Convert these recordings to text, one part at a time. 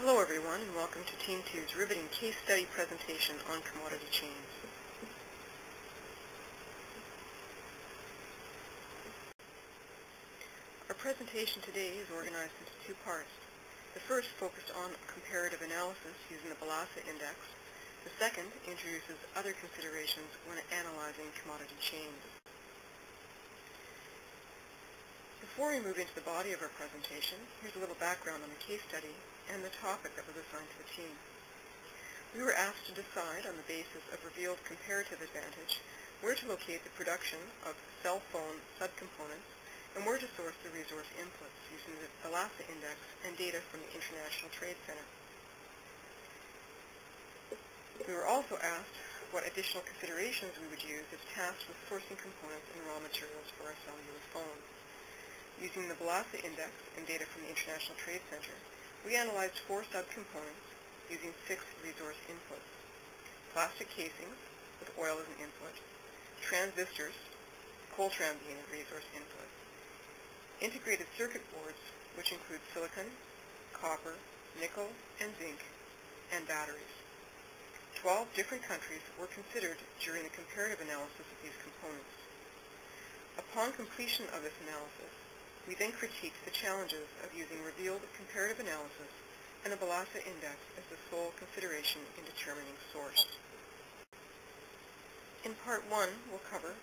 Hello everyone, and welcome to Team 2's riveting case study presentation on commodity chains. Our presentation today is organized into two parts. The first focused on comparative analysis using the BUSA index. The second introduces other considerations when analyzing commodity chains. Before we move into the body of our presentation, here's a little background on the case study and the topic that was assigned to the team. We were asked to decide on the basis of revealed comparative advantage where to locate the production of cell phone subcomponents and where to source the resource inputs using the BUSA index and data from the International Trade Center. We were also asked what additional considerations we would use if tasked with sourcing components and raw materials for our cellular phone. Using the BUSA index and data from the International Trade Center, we analyzed 4 subcomponents using 6 resource inputs: plastic casings with oil as an input, transistors, coltran being a resource input, integrated circuit boards, which include silicon, copper, nickel, and zinc, and batteries. 12 different countries were considered during the comparative analysis of these components. Upon completion of this analysis, we then critiqued the challenges of using revealed comparative analysis and the BUSA index as the sole consideration in determining source. In Part 1, we'll cover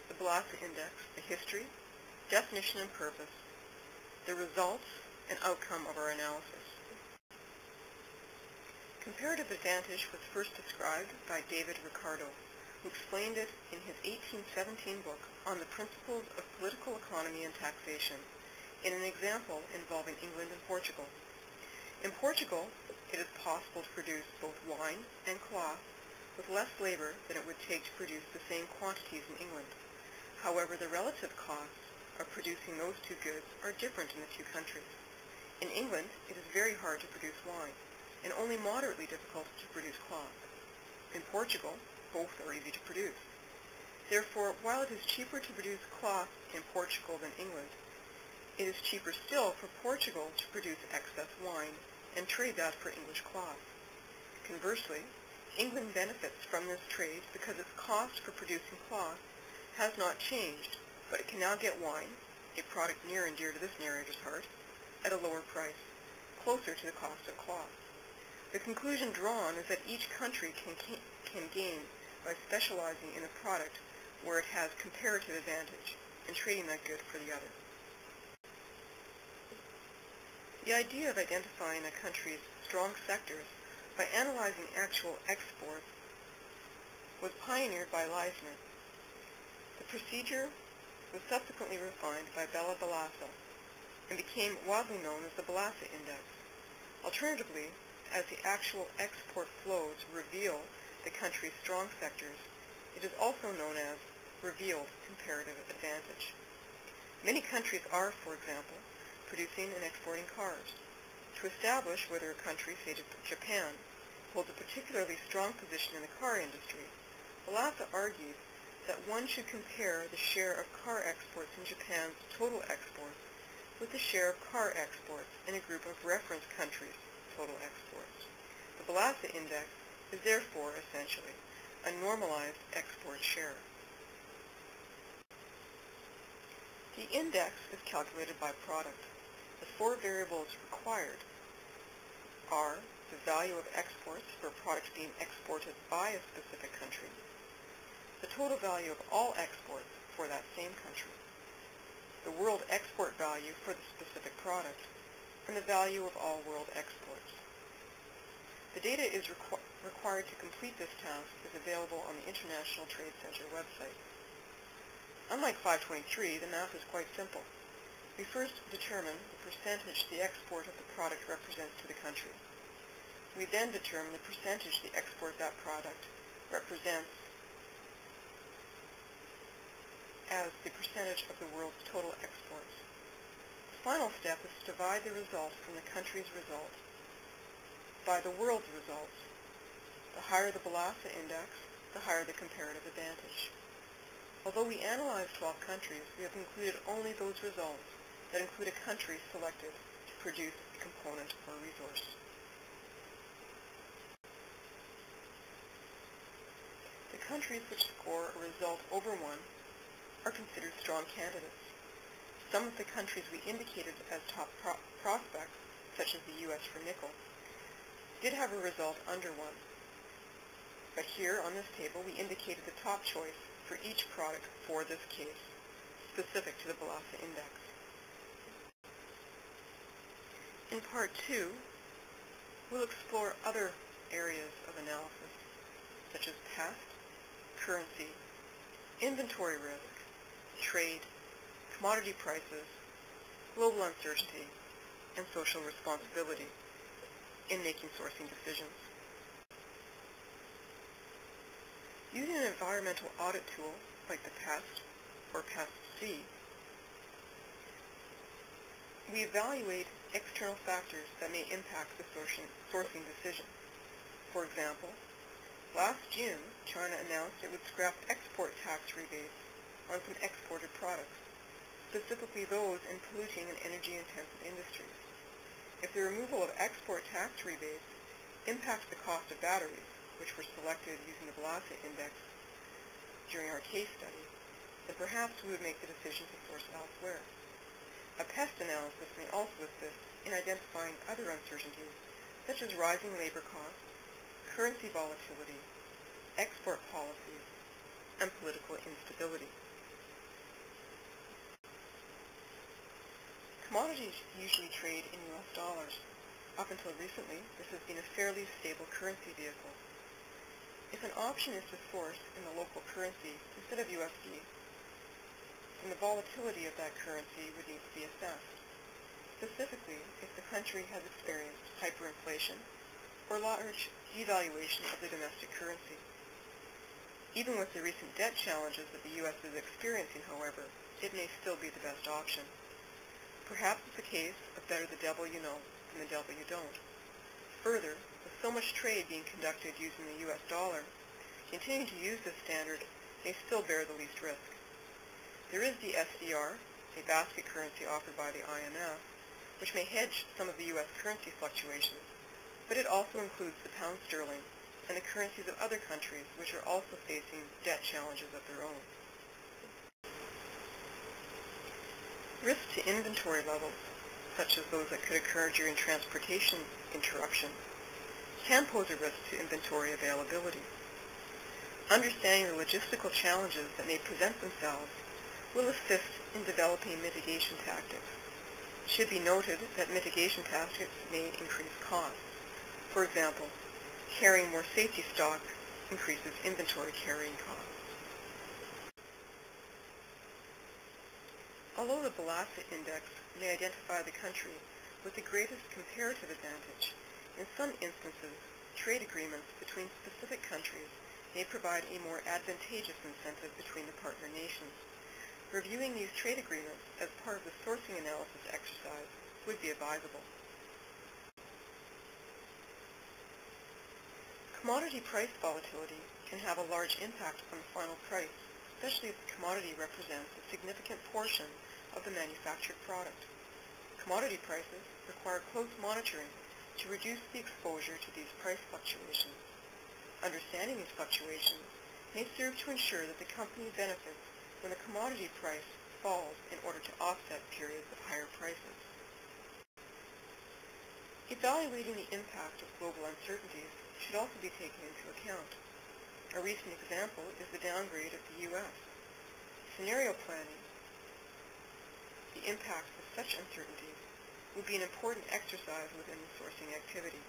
the BUSA index, the history, definition and purpose, the results and outcome of our analysis. Comparative advantage was first described by David Ricardo, who explained it in his 1817 book on the principles of political economy and taxation, in an example involving England and Portugal. In Portugal, it is possible to produce both wine and cloth with less labor than it would take to produce the same quantities in England. However, the relative costs of producing those two goods are different in the two countries. In England, it is very hard to produce wine, and only moderately difficult to produce cloth. In Portugal, both are easy to produce. Therefore, while it is cheaper to produce cloth in Portugal than England, it is cheaper still for Portugal to produce excess wine and trade that for English cloth. Conversely, England benefits from this trade because its cost for producing cloth has not changed, but it can now get wine, a product near and dear to this narrator's heart, at a lower price, closer to the cost of cloth. The conclusion drawn is that each country can gain by specializing in a product where it has comparative advantage and trading that good for the other. The idea of identifying a country's strong sectors by analyzing actual exports was pioneered by Leisner. The procedure was subsequently refined by Bella Balassa and became widely known as the BUSA index. Alternatively, as the actual export flows reveal the country's strong sectors, it is also known as revealed comparative advantage. Many countries are, for example, producing and exporting cars. To establish whether a country, say Japan, holds a particularly strong position in the car industry, Balassa argued that one should compare the share of car exports in Japan's total exports with the share of car exports in a group of reference countries' total exports. The BUSA index is therefore essentially a normalized export share. The index is calculated by product. The 4 variables required are the value of exports for products being exported by a specific country, the total value of all exports for that same country, the world export value for the specific product, and the value of all world exports. The data is required to complete this task is available on the International Trade Center website. Unlike 523, the math is quite simple. We first determine the percentage the export of the product represents to the country. We then determine the percentage the export of that product represents as the percentage of the world's total exports. The final step is to divide the result from the country's result by the world's results. The higher the BUSA index, the higher the comparative advantage. Although we analyzed 12 countries, we have included only those results that include a country selected to produce a component or resource. countries which score a result over 1 are considered strong candidates. Some of the countries we indicated as top prospects, such as the U.S. for nickel, did have a result under 1. But here on this table we indicated the top choice for each product for this case, specific to the BUSA index. In Part 2, we'll explore other areas of analysis, such as past, currency, inventory risk, trade, commodity prices, global uncertainty, and social responsibility in making sourcing decisions. Using an environmental audit tool like the PEST or PEST-C, we evaluate external factors that may impact the sourcing decision. For example, last June, China announced it would scrap export tax rebates on some exported products, specifically those in polluting and energy-intensive industries. If the removal of export tax rebates impacts the cost of batteries, which were selected using the BUSA index during our case study, then perhaps we would make the decision to source elsewhere. A PEST analysis may also assist in identifying other uncertainties, such as rising labor costs, currency volatility, export policies, and political instability. Commodities usually trade in U.S. dollars. Up until recently, this has been a fairly stable currency vehicle. If an option is to source in the local currency instead of USD, then the volatility of that currency would need to be assessed. Specifically, if the country has experienced hyperinflation or large devaluation of the domestic currency. Even with the recent debt challenges that the U.S. is experiencing, however, it may still be the best option. Perhaps it's a case of better the devil you know than the devil you don't. Further, with so much trade being conducted using the U.S. dollar, continuing to use this standard may still bear the least risk. There is the SDR, a basket currency offered by the IMF, which may hedge some of the U.S. currency fluctuations, but it also includes the pound sterling and the currencies of other countries which are also facing debt challenges of their own. Risks to inventory levels, such as those that could occur during transportation interruption, can pose a risk to inventory availability. Understanding the logistical challenges that may present themselves will assist in developing mitigation tactics. It should be noted that mitigation tactics may increase costs. For example, carrying more safety stock increases inventory carrying costs. Although the BUSA index may identify the country with the greatest comparative advantage, in some instances, trade agreements between specific countries may provide a more advantageous incentive between the partner nations. Reviewing these trade agreements as part of the sourcing analysis exercise would be advisable. Commodity price volatility can have a large impact on the final price, especially if the commodity represents a significant portion of the manufactured product. Commodity prices require close monitoring to reduce the exposure to these price fluctuations. Understanding these fluctuations may serve to ensure that the company benefits when the commodity price falls in order to offset periods of higher prices. Evaluating the impact of global uncertainties should also be taken into account. A recent example is the downgrade of the U.S. Scenario planning, the impacts of such uncertainties, would be an important exercise within the sourcing activity.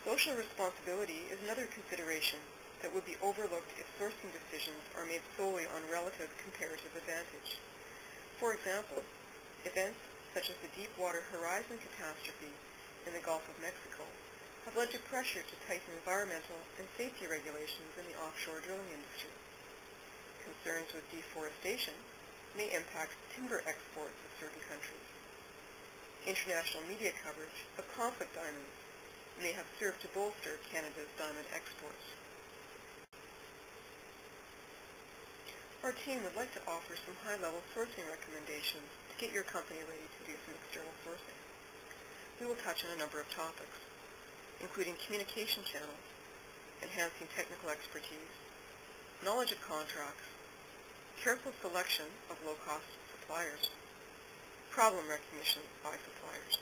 Social responsibility is another consideration that would be overlooked if sourcing decisions are made solely on relative comparative advantage. For example, events such as the Deepwater Horizon catastrophe in the Gulf of Mexico have led to pressure to tighten environmental and safety regulations in the offshore drilling industry. Concerns with deforestation may impact timber exports of certain countries. International media coverage of conflict diamonds may have served to bolster Canada's diamond exports. Our team would like to offer some high-level sourcing recommendations to get your company ready to do some external sourcing. We will touch on a number of topics, including communication channels, enhancing technical expertise, knowledge of contracts, careful selection of low-cost suppliers, problem recognition by suppliers.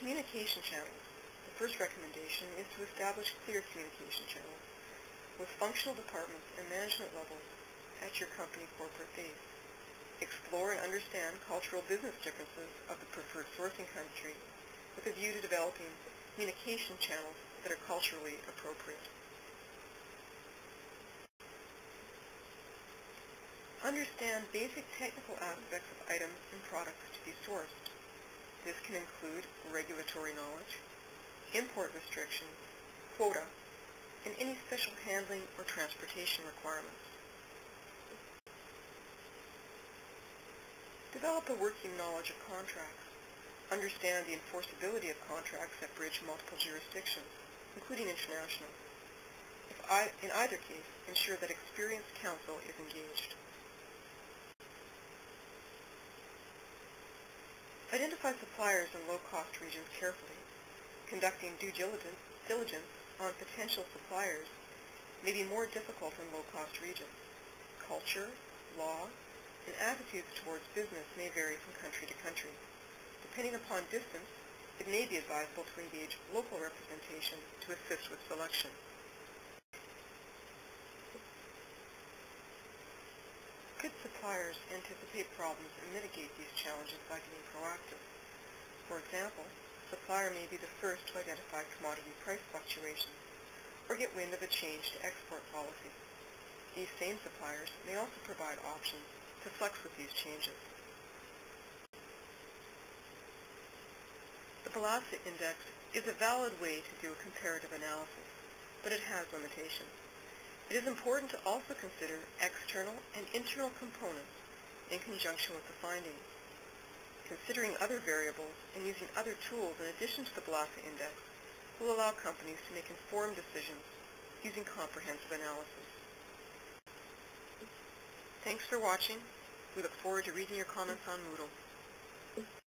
Communication channels. The first recommendation is to establish clear communication channels with functional departments and management levels at your company corporate base. Explore and understand cultural business differences of the preferred sourcing country with a view to developing communication channels that are culturally appropriate. Understand basic technical aspects of items and products to be sourced. This can include regulatory knowledge, import restrictions, quota, and any special handling or transportation requirements. Develop a working knowledge of contracts. Understand the enforceability of contracts that bridge multiple jurisdictions, including international. In either case, ensure that experienced counsel is engaged. Identify suppliers in low-cost regions carefully. Conducting due diligence on potential suppliers may be more difficult in low-cost regions. Culture, law, and attitudes towards business may vary from country to country. Depending upon distance, it may be advisable to engage local representation to assist with selection. Could suppliers anticipate problems and mitigate these challenges by being proactive? For example, a supplier may be the first to identify commodity price fluctuations or get wind of a change to export policy. These same suppliers may also provide options to flex with these changes. The BUSA index is a valid way to do a comparative analysis, but it has limitations. It is important to also consider external and internal components in conjunction with the findings. Considering other variables and using other tools in addition to the BUSA index will allow companies to make informed decisions using comprehensive analysis. Thanks for watching. We look forward to reading your comments on Moodle.